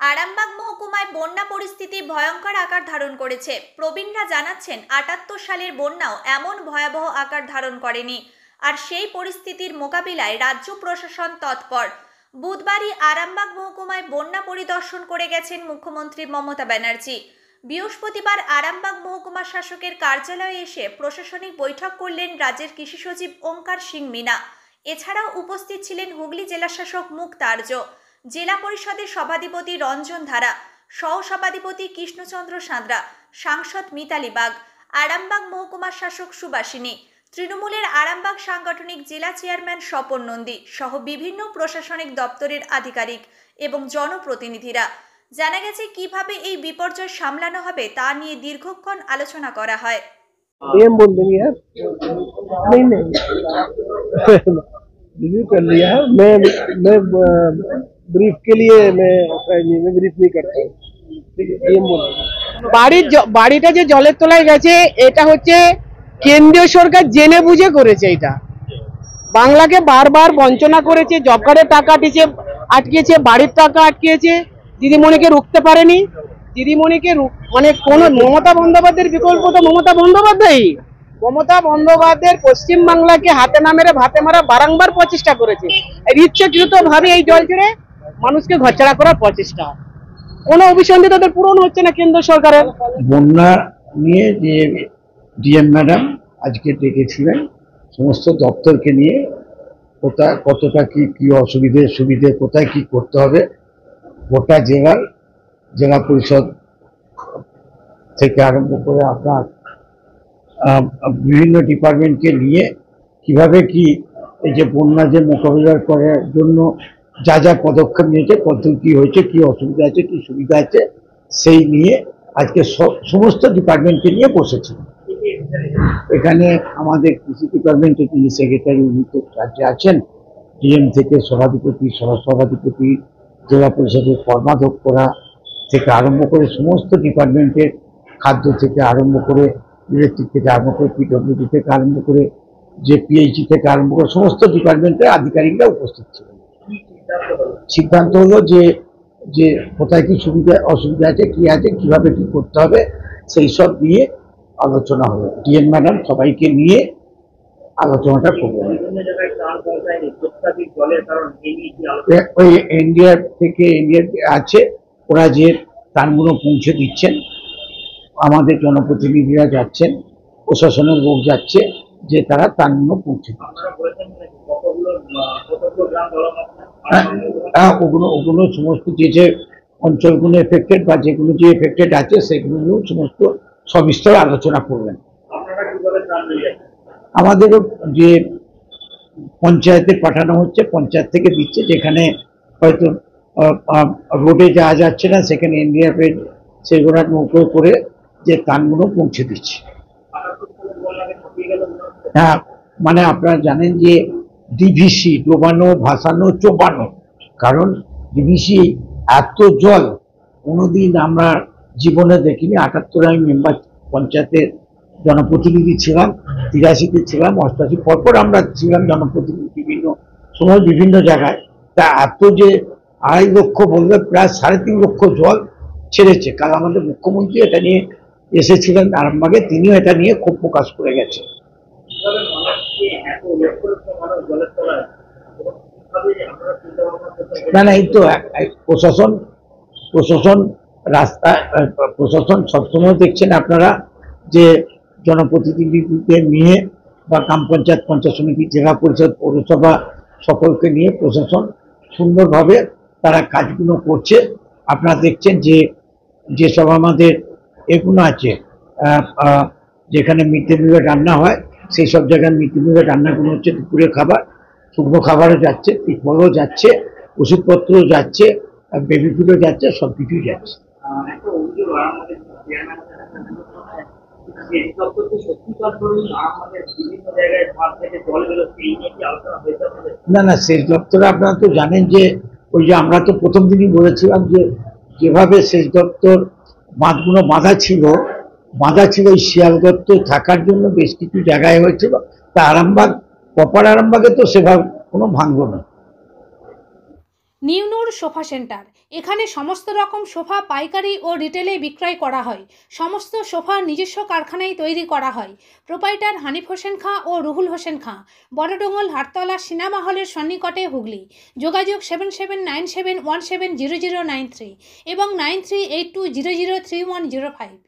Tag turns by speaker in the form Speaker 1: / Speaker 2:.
Speaker 1: আরামবাগ মহকুমায় বন্যা পরিস্থিতি ভয়ঙ্কর আকার ধারণ করেছে। প্রবীণরা জানাচ্ছেন ৭৮ সালের বন্যাও এমন ভয়াবহ আকার ধারণ করেনি। আর সেই পরিস্থিতির মোকাবিলায় রাজ্য প্রশাসন তৎপর। বুধবারই আরামবাগ মহকুমায় বন্যা পরিদর্শন করে গেছেন মুখ্যমন্ত্রী মমতা ব্যানার্জি। বৃহস্পতিবার আরামবাগ মহকুমা শাসকের কার্যালয়ে এসে প্রশাসনিক বৈঠক করলেন রাজ্যের কৃষি সচিব ওঙ্কার সিং মিনা। এছাড়াও উপস্থিত ছিলেন হুগলি জেলা শাসক মুক্তা আর্য, জেলা পরিষদের সভাধিপতি রঞ্জন ধারা, সহসভাধিপতি কৃষ্ণচন্দ্র সাঁতরা, সাংসদ মিতালি বাগ, আরামবাগ মহকুমার শাসক সুবাসিনী, তৃণমূলের আরামবাগ সাংগঠনিক জেলা চেয়ারম্যান স্বপন নন্দী সহ বিভিন্ন প্রশাসনিক দপ্তরের আধিকারিক এবং জনপ্রতিনিধিরা। জানা গেছে কিভাবে এই বিপর্যয় সামলানো হবে তা নিয়ে দীর্ঘক্ষণ আলোচনা করা হয়।
Speaker 2: रिव्यू कर लिया है। मैं ब्रीफ के लिए मैं ब्रीफ नहीं करता हूँ। বাড়িটা যে জলের তলায় গেছে এটা হচ্ছে কেন্দ্রীয় সরকার জেনে বুঝে করেছে। এটা বাংলাকে বারবার বঞ্চনা করেছে, জব কার্ডের টাকা আটকেছে, বাড়ির টাকা আটকেছে, দিদিমণিকে রুখতে পারেনি। দিদিমণিকে মানে কোন মমতা বন্দ্যোপাধ্যায়ের বিকল্প তো মমতা বন্দ্যোপাধ্যায়। মমতা বন্দ্যোপাধ্যায়ের পশ্চিম বাংলাকে হাতে না মেরে ভাতে মারা বারংবার প্রচেষ্টা করেছে। ইচ্ছাকৃত ভাবে এই জল ছেড়ে মানুষকে ঘরছাড়া করার প্রচেষ্টা, কোনো অভিসন্ধি তাদের পূরণ হচ্ছে না কেন্দ্র সরকারের।
Speaker 3: বন্যা নিয়ে যে ডিএম ম্যাডাম আজকে ডেকেছিলেন সমস্ত দপ্তরকে নিয়ে, কোথায় কতটা কি সুবিধে কোথায় কি করতে হবে, গোটা জেলা পরিষদ থেকে আরম্ভ করে আপনার বিভিন্ন ডিপার্টমেন্টকে নিয়ে কিভাবে কি এই যে বন্যা যে মোকাবিলা করার জন্য যা যা পদক্ষেপ নিয়েছে, পদ্ধতি হয়েছে, কি অসুবিধা আছে কি সুবিধা আছে, সেই নিয়ে আজকে সমস্ত ডিপার্টমেন্টকে নিয়ে বসেছি। এখানে আমাদের কৃষি ডিপার্টমেন্টের যিনি সেক্রেটারি উনি তো রাজ্যে আছেন, ডিএম থেকে সভাধিপতি, সহসভাধিপতি, জেলা পরিষদের কর্মাধ্যক্ষরা থেকে আরম্ভ করে সমস্ত ডিপার্টমেন্টের, খাদ্য থেকে আরম্ভ করে, ইলেকট্রিক থেকে আরম্ভ করে, পিডব্লিউডি থেকে আরম্ভ করে, যে পিএইচডি থেকে আরম্ভ করে সমস্ত ডিপার্টমেন্টের আধিকারিকরা উপস্থিত ছিলেন। সিদ্ধান্ত হলো যে কোথায় কি সুবিধা অসুবিধা আছে, কি আছে, কিভাবে কি করতে হবে, সেই সব নিয়ে আলোচনা হলো। ডিএম ম্যাডাম সবাইকে নিয়ে আলোচনাটা করবেন। ওই এনডিআর থেকে আছে, ওরা যে ত্রাণগুলো পৌঁছে দিচ্ছেন, আমাদের জনপ্রতিনিধিরা যাচ্ছেন, প্রশাসনের লোক যাচ্ছে, যে তারা ত্রাণগুলো পৌঁছে দিচ্ছে। ওগুলো সমস্ত যে অঞ্চলগুলো এফেক্টেড বা যেগুলো যে এফেক্টেড আছে সেগুলো সমস্ত সবিস্তর আলোচনা করবেন। আমাদেরও যে পঞ্চায়েতে পাঠানো হচ্ছে, পঞ্চায়েত থেকে দিচ্ছে, যেখানে হয়তো রোডে যাওয়া যাচ্ছে না সেখানে এনডিআরএফ সেগুলো নৌকো করে যে ত্রাণগুলো পৌঁছে দিচ্ছে। হ্যাঁ, মানে আপনারা জানেন যে ডিভিসি ডোবানো, ভাসানো, চোবানো, কারণ ডিভিসি এত জল কোনোদিন আমরা জীবনে দেখিনি। ৭৮ আমি মেম্বার পঞ্চায়েতের জনপ্রতিনিধি ছিলাম, ৮৩-তে ছিলাম, ৮৮ পরপর আমরা ছিলাম জনপ্রতিনিধি বিভিন্ন সময় বিভিন্ন জায়গায়। তা এত যে ২.৫ লক্ষ বলবে প্রায় ৩.৫ লক্ষ জল ছেড়েছে। কারণ আমাদের মুখ্যমন্ত্রী এটা নিয়ে এসেছিলেন আরামবাগে, তিনিও এটা নিয়ে খুব প্রকাশ করে গেছে। না এই তো প্রশাসন সবসময় দেখছেন আপনারা যে জনপ্রতিনিধিদের নিয়ে বা গ্রাম পঞ্চায়েত, পঞ্চায়েত সমিতি, জেলা পরিষদ, পৌরসভা সকলকে নিয়ে প্রশাসন সুন্দরভাবে তারা কাজগুলো করছে। আপনারা দেখছেন যেসব আমাদের এগুলো আছে, যেখানে মিড ডে মিলে রান্না হয়, সেই সব জায়গায় মিড ডে মিলে রান্নাগুলো হচ্ছে, দুপুরের খাবার, শুকনো খাবারও যাচ্ছে, ত্রিফলও যাচ্ছে, ওষুধপত্রও যাচ্ছে, বেবি ফুডও যাচ্ছে, সব কিছুই যাচ্ছে। না সেচ দপ্তরে আপনারা তো জানেন যে ওই যে আমরা তো প্রথম দিনই বলেছিলাম যে যেভাবে সেচ দপ্তর বাঁধগুলো বাঁধা ছিল ওই শিয়াল দপ্তর থাকার জন্য বেশ কিছু জায়গায় হয়েছিল। তা আরামবাগ, প্রপার আরামবাগে তো সেভাবে কোনো ভাঙল না।
Speaker 1: নিউ নূর সোফা সেন্টার
Speaker 4: এখানে সমস্ত রকম সোফা পাইকারি ও রিটেলে বিক্রয় করা হয়। সমস্ত সোফা নিজস্ব কারখানায় তৈরি করা হয়। প্রোপাইটার হানিফ হোসেন খাঁ ও রুহুল হোসেন খাঁ, বড়ডোঙ্গল হাটতলা সিনেমা হলের সন্নিকটে, হুগলি। যোগাযোগ 7797170093 এবং 9382003105।